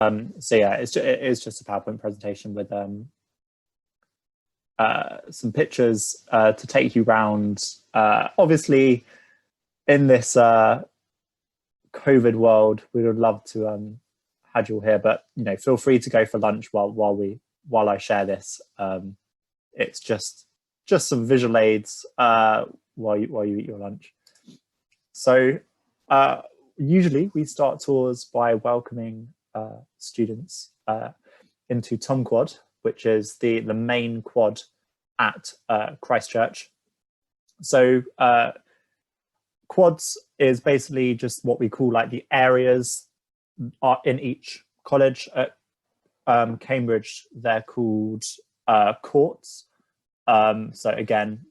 So yeah, it is just a PowerPoint presentation with some pictures to take you round. Obviously, in this COVID world, we would love to have you all here, but feel free to go for lunch while I share this. It's just some visual aids while you eat your lunch. So usually we start tours by welcoming students into Tom Quad, which is the main quad at Christchurch. So quads is basically just what we call like the areas in each college. At Cambridge, they're called courts. So again,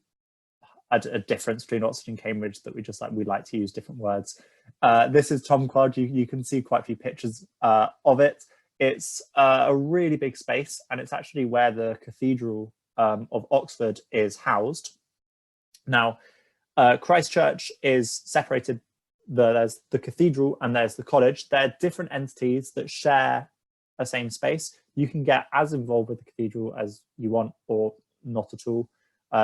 a difference between Oxford and Cambridge that we like to use different words. This is Tom Quad. You can see quite a few pictures of it. It's a really big space, and it's actually where the Cathedral of Oxford is housed. Now, Christchurch is separated. There's the cathedral and there's the college. They're different entities that share a same space. You can get as involved with the cathedral as you want, or not at all.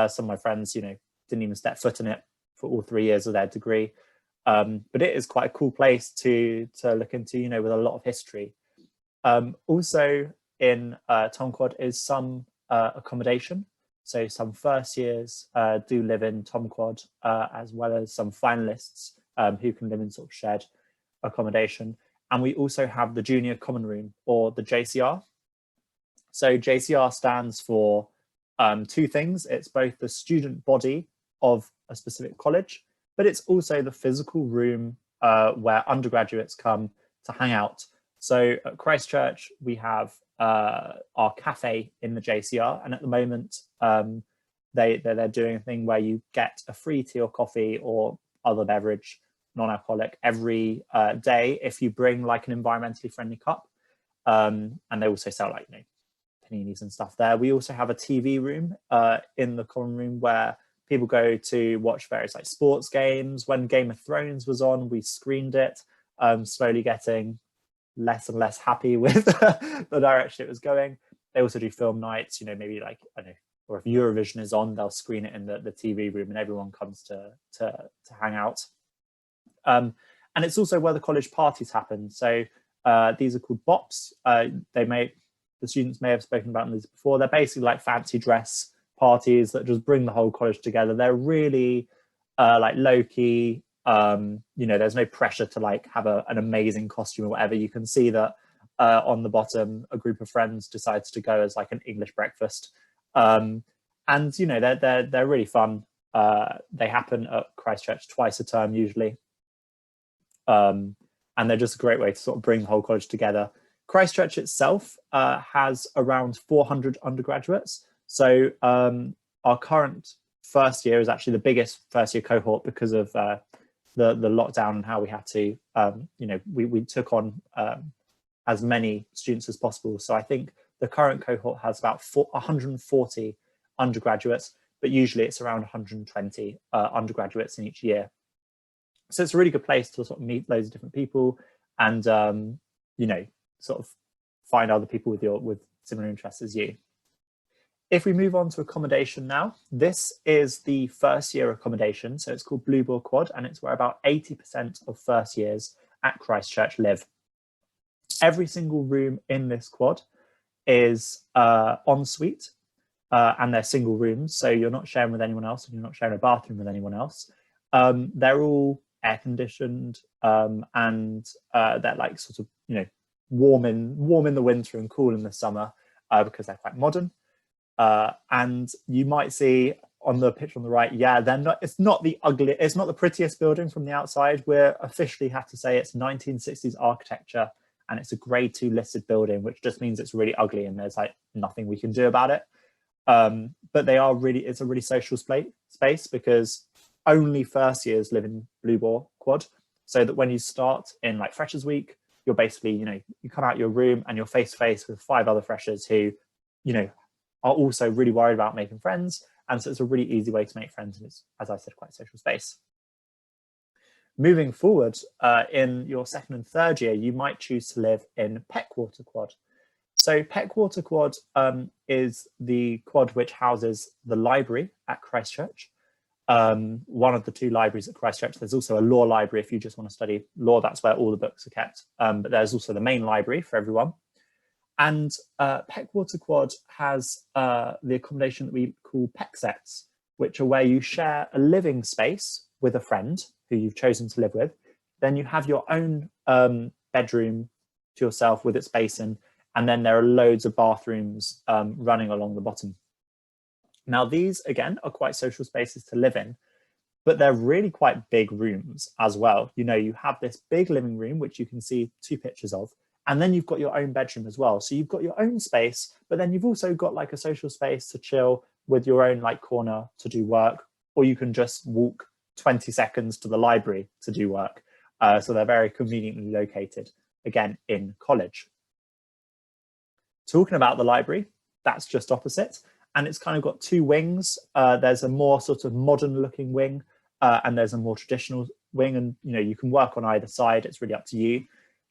Some of my friends, didn't even step foot in it for all 3 years of their degree. But it is quite a cool place to look into, with a lot of history. Also in Tom Quad is some accommodation. So some first years do live in Tom Quad, as well as some finalists who can live in sort of shared accommodation. And we also have the Junior Common Room, or the JCR. So JCR stands for two things. It's both the student body of a specific college, but it's also the physical room where undergraduates come to hang out. So at Christchurch, we have our cafe in the JCR, and at the moment they're doing a thing where you get a free tea or coffee or other beverage, non-alcoholic, every day if you bring like an environmentally friendly cup. And they also sell like paninis and stuff there. We also have a TV room in the common room where people go to watch various like sports games. When Game of Thrones was on, we screened it, slowly getting less and less happy with the direction it was going. They also do film nights, maybe like, I don't know, or if Eurovision is on, they'll screen it in the TV room and everyone comes to hang out. And it's also where the college parties happen. So these are called BOPs. The students may have spoken about these before. They're basically like fancy dress parties that just bring the whole college together. They're really like low key. There's no pressure to like have an amazing costume or whatever. You can see that on the bottom, a group of friends decides to go as like an English breakfast. And they're really fun. They happen at Christchurch twice a term usually. And they're just a great way to sort of bring the whole college together. Christchurch itself has around 400 undergraduates. So our current first year is actually the biggest first year cohort because of the lockdown and how we had to, we took on as many students as possible. So I think the current cohort has about 140 undergraduates, but usually it's around 120 undergraduates in each year. So it's a really good place to sort of meet loads of different people and, sort of find other people with similar interests as you. If we move on to accommodation now, this is the first year accommodation. So it's called Blue Ball Quad, and it's where about 80% of first years at Christchurch live. Every single room in this quad is en suite, and they're single rooms. So you're not sharing with anyone else and you're not sharing a bathroom with anyone else. They're all air conditioned and they're like sort of, warm in the winter and cool in the summer because they're quite modern. And you might see on the picture on the right, it's not the prettiest building from the outside. We're officially have to say it's 1960s architecture and it's a grade 2 listed building, which just means it's really ugly and there's like nothing we can do about it. But it's a really social space because only first years live in Blue Ball Quad. So that when you start in like Freshers Week, you're basically, you come out your room and you're face to face with 5 other freshers who, are also really worried about making friends. And so it's a really easy way to make friends. And it's, as I said, quite a social space. Moving forward, in your second and third year, you might choose to live in Peckwater Quad. So Peckwater Quad is the quad which houses the library at Christchurch. One of the two libraries at Christchurch. There's also a law library if you just want to study law. That's where all the books are kept. But there's also the main library for everyone. And Peckwater Quad has the accommodation that we call Peck sets, which are where you share a living space with a friend who you've chosen to live with. Then you have your own bedroom to yourself with its basin. And then there are loads of bathrooms running along the bottom. Now, these, again, are quite social spaces to live in, but they're really quite big rooms as well. You know, you have this big living room, which you can see 2 pictures of, and then you've got your own bedroom as well. So you've got your own space, but then you've also got like a social space to chill with your own like corner to do work, or you can just walk 20 seconds to the library to do work. So they're very conveniently located, again, in college. Talking about the library, that's just opposite. And it's kind of got 2 wings. There's a more sort of modern looking wing and there's a more traditional wing, and you know, you can work on either side. It's really up to you.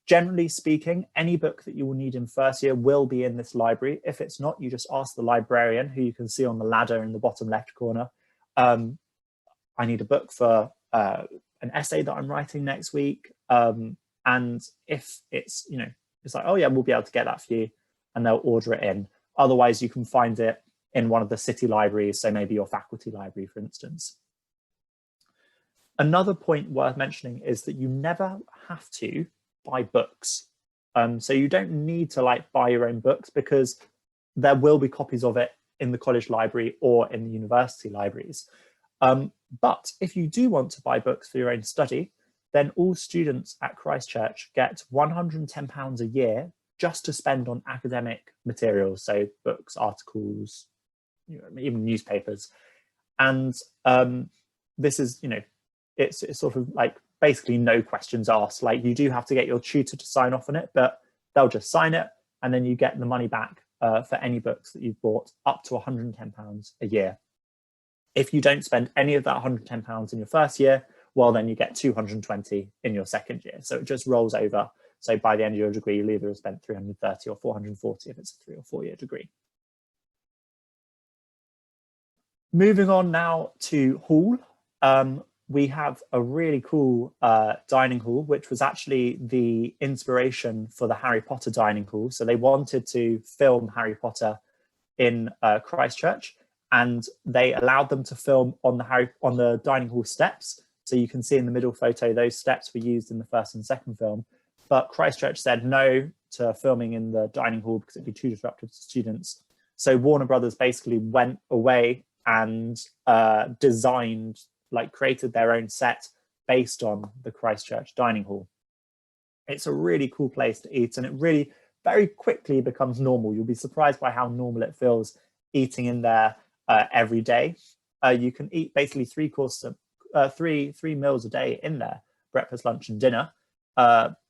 Generally speaking, any book that you will need in first year will be in this library. If it's not, you just ask the librarian, who you can see on the ladder in the bottom left corner. I need a book for an essay that I'm writing next week. And if it's, you know, it's like, oh yeah, we'll be able to get that for you, and they'll order it in. Otherwise, you can find it in one of the city libraries, so maybe your faculty library, for instance. Another point worth mentioning is that you never have to buy books. So you don't need to like buy your own books, because there will be copies of it in the college library or in the university libraries. But if you do want to buy books for your own study, then all students at Christchurch get £110 a year just to spend on academic materials, so books, articles, you know, even newspapers. And this is, you know, it's sort of like basically no questions asked. Like, you do have to get your tutor to sign off on it, but they'll just sign it, and then you get the money back for any books that you've bought up to £110 a year. If you don't spend any of that £110 in your first year, well, then you get 220 in your second year. So it just rolls over. So by the end of your degree, you'll either have spent 330 or 440 if it's a 3 or 4 year degree. Moving on now to hall. We have a really cool dining hall, which was actually the inspiration for the Harry Potter dining hall. So they wanted to film Harry Potter in Christchurch, and they allowed them to film on the dining hall steps. So you can see in the middle photo, those steps were used in the first and second film. But Christchurch said no to filming in the dining hall because it'd be too disruptive to students. So Warner Brothers basically went away and created their own set based on the Christchurch dining hall. It's a really cool place to eat, and it really very quickly becomes normal. You'll be surprised by how normal it feels eating in there every day. You can eat basically three meals a day in there: breakfast, lunch, and dinner.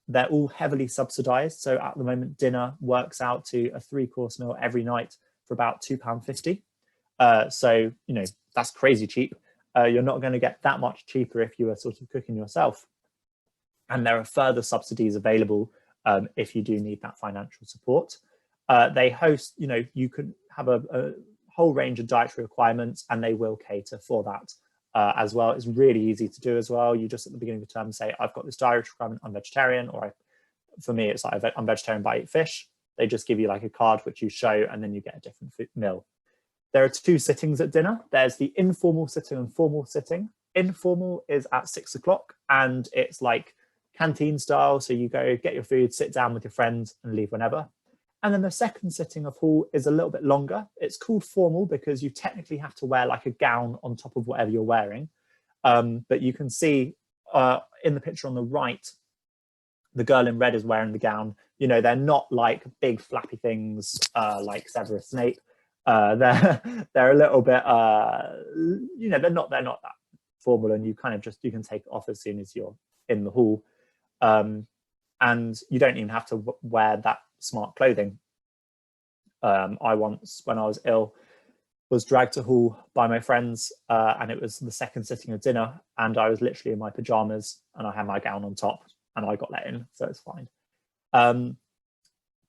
They're all heavily subsidized. So at the moment, dinner works out to a 3-course meal every night for about £2.50. So, you know, that's crazy cheap. You're not going to get that much cheaper if you are sort of cooking yourself. And there are further subsidies available if you do need that financial support. They host, you know, you can have a whole range of dietary requirements, and they will cater for that as well. It's really easy to do as well. You just at the beginning of the term say, I've got this dietary requirement, I'm vegetarian, or for me, it's like I'm vegetarian but I eat fish. They just give you like a card which you show, and then you get a different meal. There are 2 sittings at dinner. There's the informal sitting and formal sitting. Informal is at 6 o'clock, and it's like canteen style. So you go get your food, sit down with your friends, and leave whenever. And then the second sitting of hall is a little bit longer. It's called formal because you technically have to wear like a gown on top of whatever you're wearing. But you can see in the picture on the right, the girl in red is wearing the gown. You know, they're not like big flappy things like Severus Snape. They're a little bit, you know, they're not that formal, and you can take it off as soon as you're in the hall. And you don't even have to wear that smart clothing. I once, when I was ill, was dragged to hall by my friends, and it was the second sitting of dinner, and I was literally in my pajamas and I had my gown on top and I got let in, so it's fine.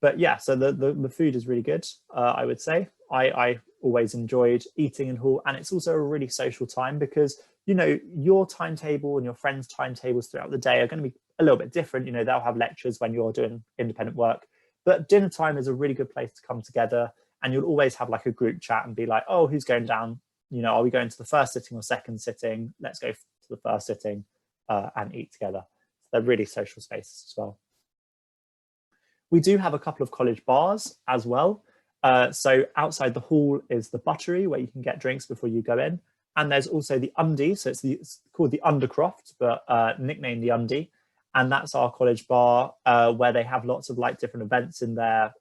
But yeah, so the food is really good, I would say. I always enjoyed eating in hall, and it's also a really social time because, you know, your timetable and your friends' timetables throughout the day are going to be a little bit different. You know, they'll have lectures when you're doing independent work, but dinner time is a really good place to come together, and you'll always have like a group chat and be like, oh, who's going down? You know, are we going to the first sitting or second sitting? Let's go to the first sitting and eat together. They're really social spaces as well. We do have a couple of college bars as well. So outside the hall is the Buttery, where you can get drinks before you go in. And there's also the Undie, so it's called the Undercroft, but nicknamed the Undie. And that's our college bar where they have lots of like different events in there.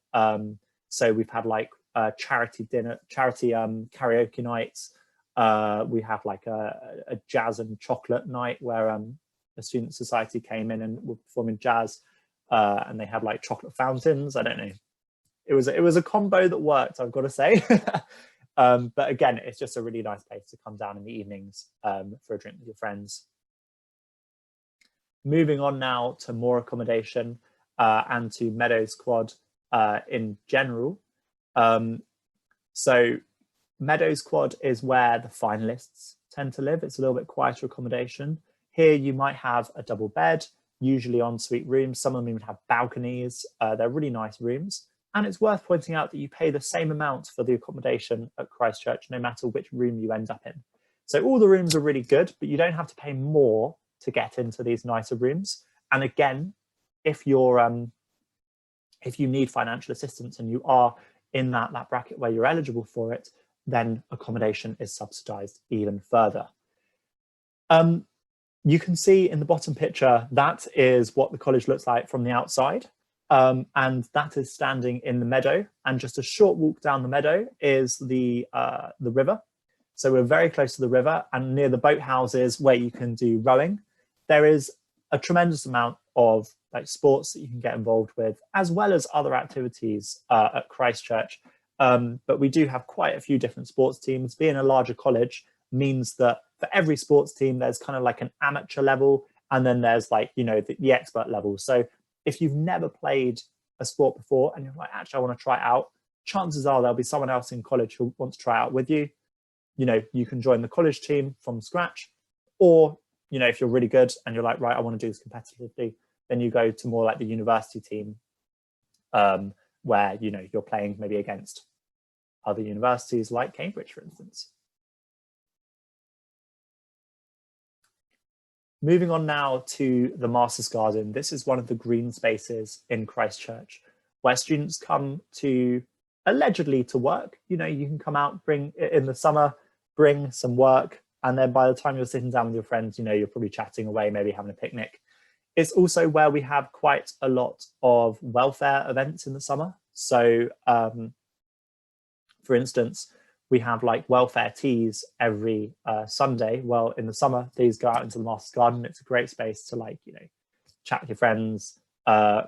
So we've had like charity karaoke nights. We have like a jazz and chocolate night where a student society came in and were performing jazz, and they had like chocolate fountains. I don't know. It was a combo that worked, I've got to say. But again, it's just a really nice place to come down in the evenings for a drink with your friends. Moving on now to more accommodation and to Meadows Quad in general. So Meadows Quad is where the finalists tend to live. It's a little bit quieter accommodation. Here you might have a double bed, usually ensuite rooms. Some of them even have balconies. They're really nice rooms. And it's worth pointing out that you pay the same amount for the accommodation at Christchurch, no matter which room you end up in. So all the rooms are really good, but you don't have to pay more to get into these nicer rooms. And again, if you need financial assistance and you are in that bracket where you're eligible for it, then accommodation is subsidized even further. You can see in the bottom picture, that is what the college looks like from the outside. And that is standing in the meadow, and just a short walk down the meadow is the river. So we're very close to the river, and near the boathouses where you can do rowing. There is a tremendous amount of like sports that you can get involved with, as well as other activities at Christchurch. But we do have quite a few different sports teams. Being a larger college means that for every sports team, there's kind of like an amateur level, and then there's like, you know, the expert level. So if you've never played a sport before and you're like, actually, I want to try it out, chances are there'll be someone else in college who wants to try out with you. You know, you can join the college team from scratch, or, you know, if you're really good and you're like, right, I want to do this competitively, then you go to more like the university team, where, you know, you're playing maybe against other universities like Cambridge, for instance. Moving on now to the Masters Garden. This is one of the green spaces in Christchurch where students come to allegedly to work. You know, you can come out, bring in the summer, bring some work, and then by the time you're sitting down with your friends, you know, you're probably chatting away, maybe having a picnic. It's also where we have quite a lot of welfare events in the summer. So, for instance, we have like welfare teas every Sunday. Well, in the summer, these go out into the Masters Garden. It's a great space to, like, you know, chat with your friends.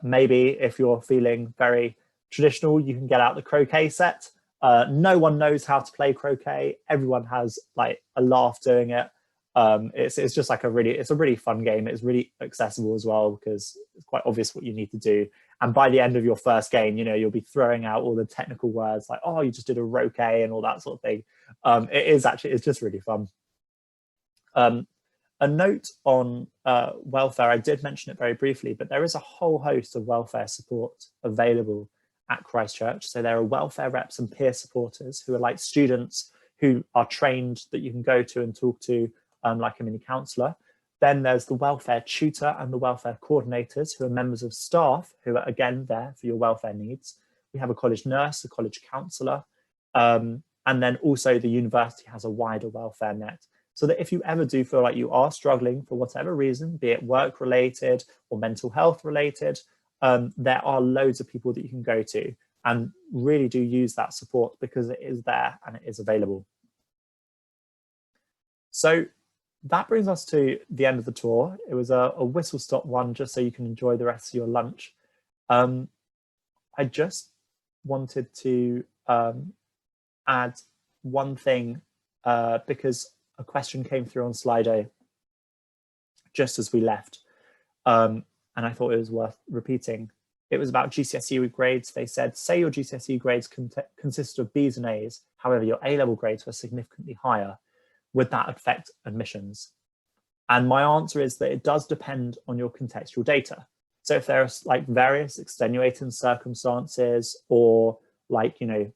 Maybe if you're feeling very traditional, you can get out the croquet set. No one knows how to play croquet. Everyone has like a laugh doing it. It's just like it's a really fun game. It's really accessible as well because it's quite obvious what you need to do. And by the end of your first game, you know, you'll be throwing out all the technical words like, oh, you just did a roquet and all that sort of thing. It's just really fun. A note on welfare, I did mention it very briefly, but there is a whole host of welfare support available at Christchurch. So there are welfare reps and peer supporters who are like students who are trained that you can go to and talk to like a mini counsellor. Then there's the welfare tutor and the welfare coordinators who are members of staff who are, again, there for your welfare needs. We have a college nurse, a college counsellor, and then also the university has a wider welfare net. So that if you ever do feel like you are struggling for whatever reason, be it work related or mental health related, there are loads of people that you can go to, and really do use that support because it is there and it is available. So that brings us to the end of the tour. It was a whistle-stop one, just so you can enjoy the rest of your lunch. I just wanted to add one thing, because a question came through on Slido just as we left, and I thought it was worth repeating. It was about GCSE grades. They said, say your GCSE grades consist of B's and A's, however, your A-level grades were significantly higher. Would that affect admissions? And my answer is that it does depend on your contextual data. So if there are like various extenuating circumstances, or like, you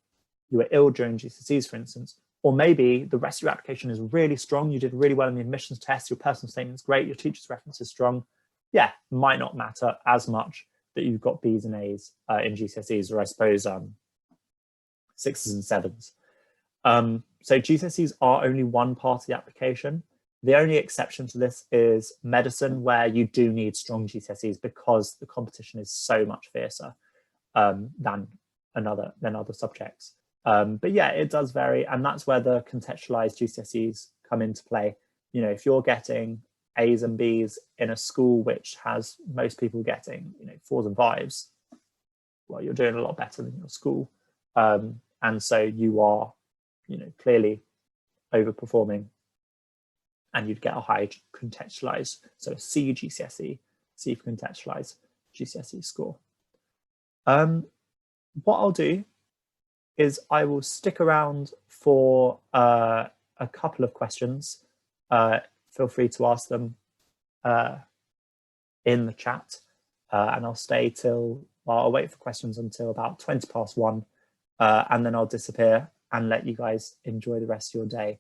were ill during GCSEs, for instance, or maybe the rest of your application is really strong, you did really well in the admissions test, your personal statement's great, your teacher's reference is strong, yeah, might not matter as much that you've got B's and A's in GCSEs, or I suppose 6s and 7s. So GCSEs are only one part of the application. The only exception to this is medicine, where you do need strong GCSEs because the competition is so much fiercer than other subjects. But yeah, it does vary, and that's where the contextualized GCSEs come into play. If you're getting A's and B's in a school which has most people getting 4s and 5s, well, you're doing a lot better than your school, and so you are clearly overperforming, and you'd get a high contextualized, so a C GCSE, C for contextualized GCSE score. What I'll do is I will stick around for a couple of questions. Feel free to ask them in the chat, and I'll stay I'll wait for questions until about 1:20, and then I'll disappear and let you guys enjoy the rest of your day.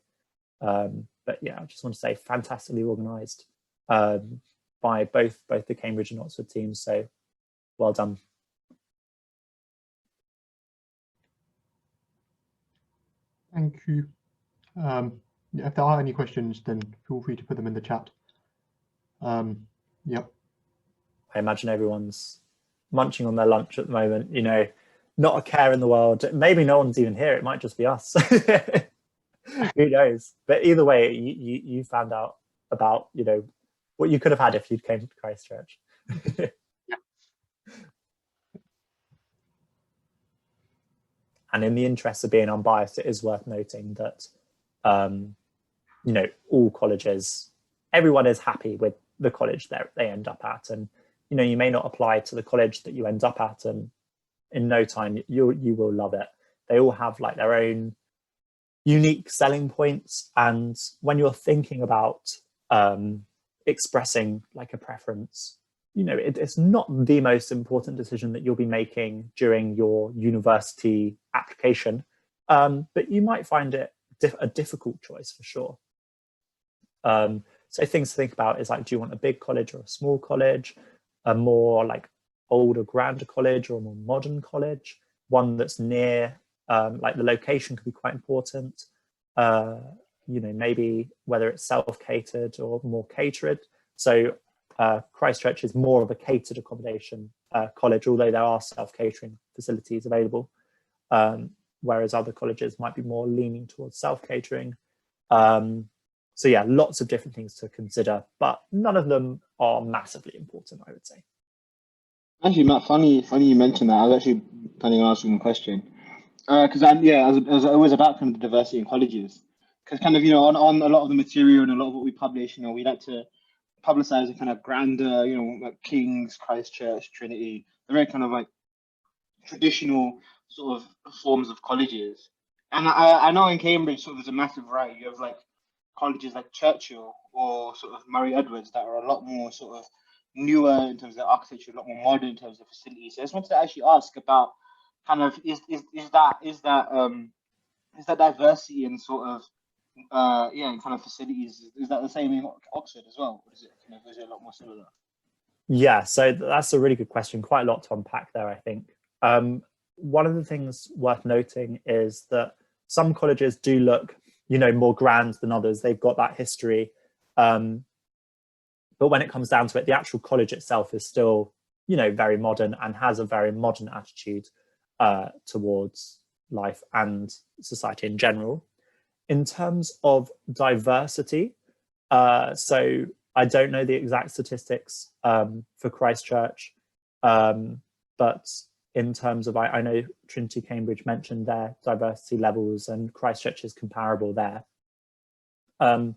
But yeah, I just want to say fantastically organised by both the Cambridge and Oxford teams, so well done. Thank you. If there are any questions, then feel free to put them in the chat. Yep. I imagine everyone's munching on their lunch at the moment, not a care in the world. Maybe no one's even here, it might just be us. Who knows? But either way, you found out about what you could have had if you'd came to Christchurch. Yeah. And in the interest of being unbiased, it is worth noting that all colleges, everyone is happy with the college that they end up at, and you may not apply to the college that you end up at, and in no time you will love it. They all have like their own unique selling points, and when you're thinking about expressing like a preference, it's not the most important decision that you'll be making during your university application, but you might find it a difficult choice for sure. So things to think about is like, do you want a big college or a small college, a more like older, grander college, or a more modern college, one that's near, like the location could be quite important. Maybe whether it's self-catered or more catered. So Christchurch is more of a catered accommodation college, although there are self-catering facilities available, whereas other colleges might be more leaning towards self-catering. So yeah, lots of different things to consider, but none of them are massively important, I would say. Actually, Matt, funny you mentioned that. I was actually planning on asking a question. Because it was about kind of the diversity in colleges. Because kind of, on a lot of the material and a lot of what we publish, we like to publicize a kind of grander, like King's, Christchurch, Trinity, the very kind of like traditional sort of forms of colleges. And I know in Cambridge, sort of there's a massive variety. You have like colleges like Churchill or sort of Murray Edwards that are a lot more sort of newer in terms of their architecture, a lot more modern in terms of facilities. So I just wanted to actually ask about kind of is that diversity in sort of in kind of facilities, is that the same in Oxford as well, or is it a lot more similar? Yeah, so that's a really good question. Quite a lot to unpack there, I think. One of the things worth noting is that some colleges do look, more grand than others. They've got that history. But when it comes down to it, the actual college itself is still, very modern and has a very modern attitude towards life and society in general. In terms of diversity, so I don't know the exact statistics for Christchurch, but in terms of, I know Trinity Cambridge mentioned their diversity levels, and Christchurch is comparable there. I'm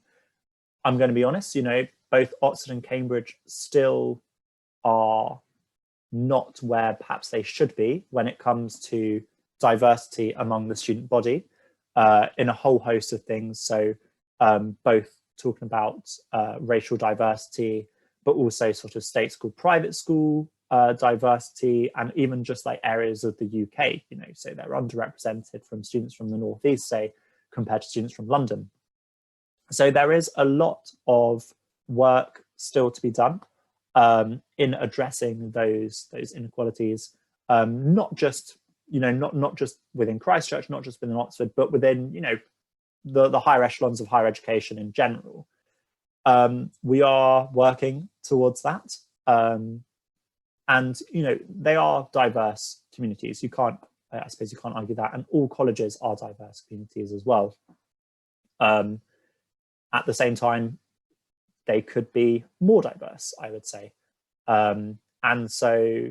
going to be honest, you know, both Oxford and Cambridge still are not where perhaps they should be when it comes to diversity among the student body in a whole host of things. So both talking about racial diversity, but also sort of state school, private school diversity, and even just like areas of the UK, you know, so they're underrepresented from students from the Northeast, say, compared to students from London. So there is a lot of work still to be done in addressing those inequalities, not just, you know, not just within Christchurch, not just within Oxford, but within, you know, the higher echelons of higher education in general. We are working towards that. And, you know, they are diverse communities. You can't, I suppose you can't argue that. And all colleges are diverse communities as well. At the same time, they could be more diverse, I would say. And so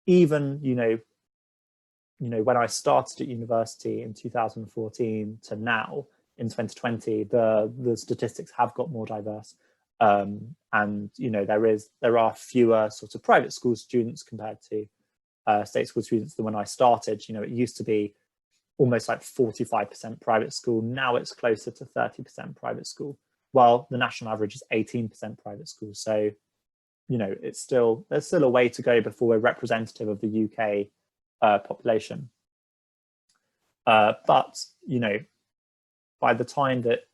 even, you know, when I started at university in 2014 to now in 2020, the statistics have got more diverse. And, you know, there are fewer sort of private school students compared to state school students than when I started. You know, it used to be almost like 45% private school. Now it's closer to 30% private school. Well, the national average is 18% private school. So, you know, there's still a way to go before we're representative of the UK population. But, you know, by the time that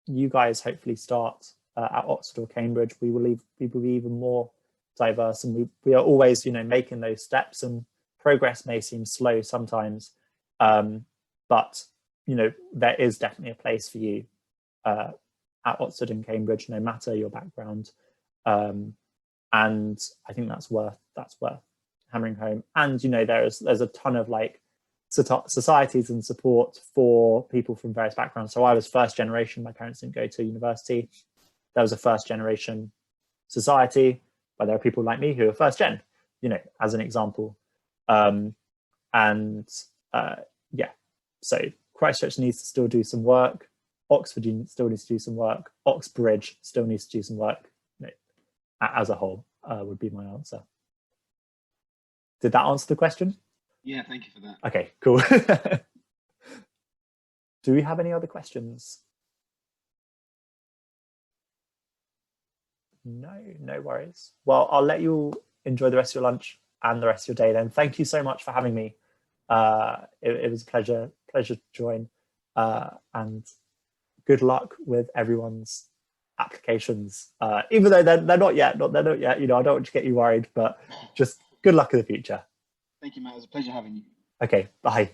you guys hopefully start at Oxford or Cambridge, we will be even more diverse, and we are always, you know, making those steps, and progress may seem slow sometimes, but, you know, there is definitely a place for you at Oxford and Cambridge, no matter your background, and I think that's worth hammering home. And, you know, there's a ton of like societies and support for people from various backgrounds. So I was first generation, my parents didn't go to university. There was a first generation society, but there are people like me who are first gen, you know, as an example. Yeah, so Christchurch needs to still do some work. Oxford still needs to do some work. Oxbridge still needs to do some work, you know, as a whole, would be my answer. Did that answer the question? Yeah, thank you for that. Okay, cool. Do we have any other questions? No worries. Well, I'll let you enjoy the rest of your lunch and the rest of your day then. Thank you so much for having me. It was a pleasure to join, and good luck with everyone's applications, even though they're not yet, you know, I don't want to get you worried, but just good luck in the future. Thank you, Matt. It was a pleasure having you. Okay, bye.